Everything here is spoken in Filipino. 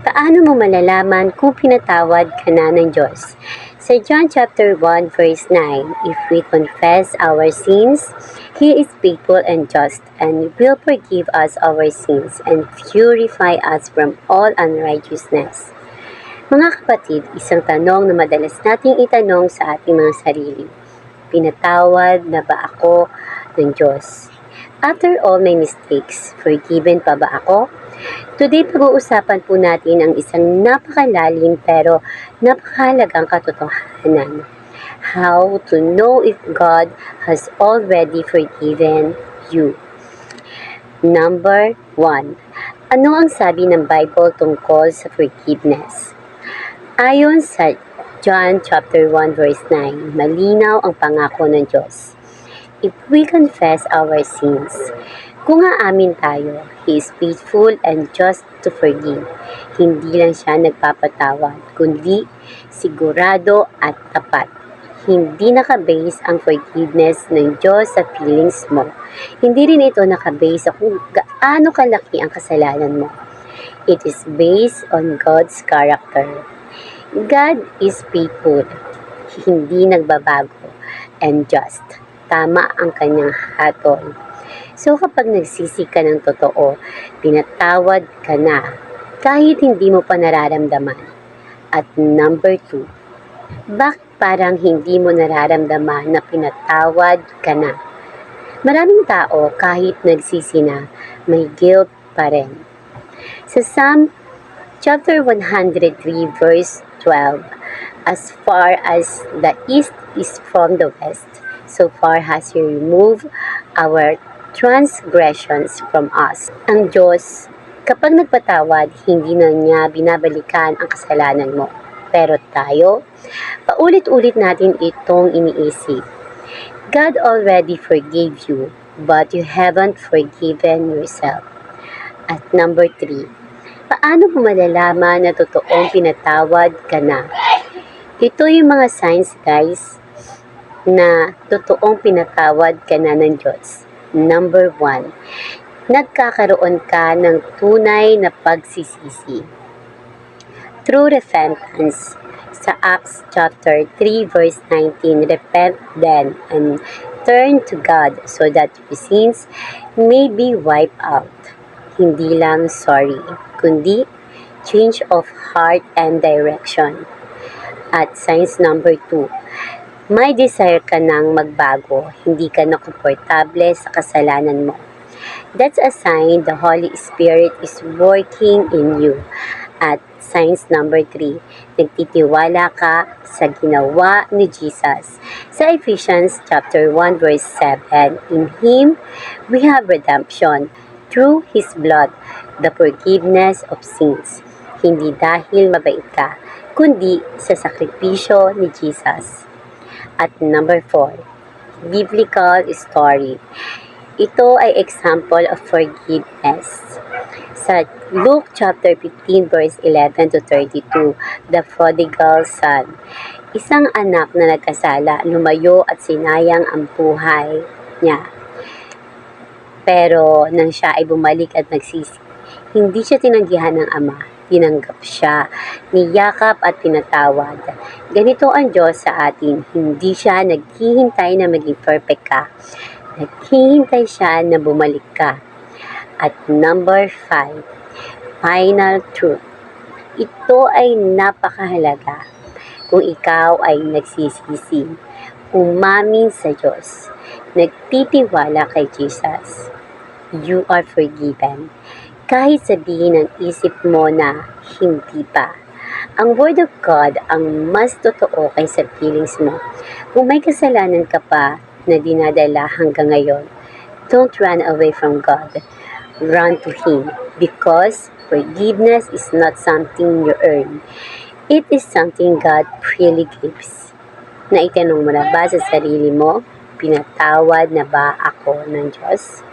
Paano mo malalaman kung pinatawad ka na ng Diyos? Sa John chapter 1 verse 9, if we confess our sins, He is faithful and just and will forgive us our sins and purify us from all unrighteousness. Mga kapatid, isang tanong na madalas nating itanong sa ating mga sarili. Pinatawad na ba ako ng Diyos? After all my mistakes, forgiven pa ba ako? Today, pag-uusapan po natin ang isang napakalalim pero napakahalagang katotohanan. How to know if God has already forgiven you. Number 1. Ano ang sabi ng Bible tungkol sa forgiveness? Ayon sa John chapter 1 verse 9, malinaw ang pangako ng Diyos. If we confess our sins, kung aamin tayo, He is faithful and just to forgive. Hindi lang siya nagpapatawad, kundi sigurado at tapat. Hindi nakabase ang forgiveness ng Diyos sa feelings mo. Hindi rin ito nakabase sa kung gaano kalaki ang kasalanan mo. It is based on God's character. God is faithful, hindi nagbabago, and just. Tama ang kanyang hatol. So kapag nagsisi ka ng totoo, pinatawad ka na, kahit hindi mo pa nararamdaman. At number 2, bakit parang hindi mo nararamdaman na pinatawad ka na? Maraming tao kahit nagsisi na, may guilt pa rin. Sa Psalm chapter 103 verse 12, as far as the east is from the west, so far has He removed our transgressions from us. Ang Diyos, kapag nagpatawad, hindi na niya binabalikan ang kasalanan mo. Pero tayo, paulit-ulit natin itong iniisip. God already forgave you, but you haven't forgiven yourself. At number 3, paano mo malalaman na totoong pinatawad ka na? Ito yung mga signs, guys, na totoong pinatawad ka na ng Diyos. Number 1, nagkakaroon ka ng tunay na pagsisisi. True repentance. Sa Acts chapter 3 verse 19, repent then and turn to God so that your sins may be wiped out. Hindi lang sorry, kundi change of heart and direction. At signs number 2, may desire ka nang magbago, hindi ka na komportable sa kasalanan mo. That's a sign the Holy Spirit is working in you. At signs number 3, nagtitiwala ka sa ginawa ni Jesus. Sa Ephesians chapter 1 verse 7, in Him we have redemption through His blood, the forgiveness of sins. Hindi dahil mabait ka, kundi sa sakripisyo ni Jesus. At number 4, biblical story. Ito ay example of forgiveness. Sa Luke chapter 15 verse 11 to 32, the prodigal son. Isang anak na nagkasala, lumayo at sinayang ang buhay niya. Pero nang siya ay bumalik at nagsisi, hindi siya tinanggihan ng ama. Tinanggap siya, niyakap at pinatawad. Ganito ang Diyos sa atin, hindi siya naghihintay na maging perfect ka. Naghihintay siya na bumalik ka. At number 5, final truth. Ito ay napakahalaga. Kung ikaw ay nagsisisi, umamin sa Diyos, nagtitiwala kay Jesus, you are forgiven. Kahit sabihin ng isip mo na hindi pa. Ang Word of God ang mas totoo kaysa feelings mo. Kung may kasalanan ka pa na dinadala hanggang ngayon, don't run away from God. Run to Him because forgiveness is not something you earn. It is something God freely gives. Naitanong mo na ba sa sarili mo, pinatawad na ba ako ng Diyos?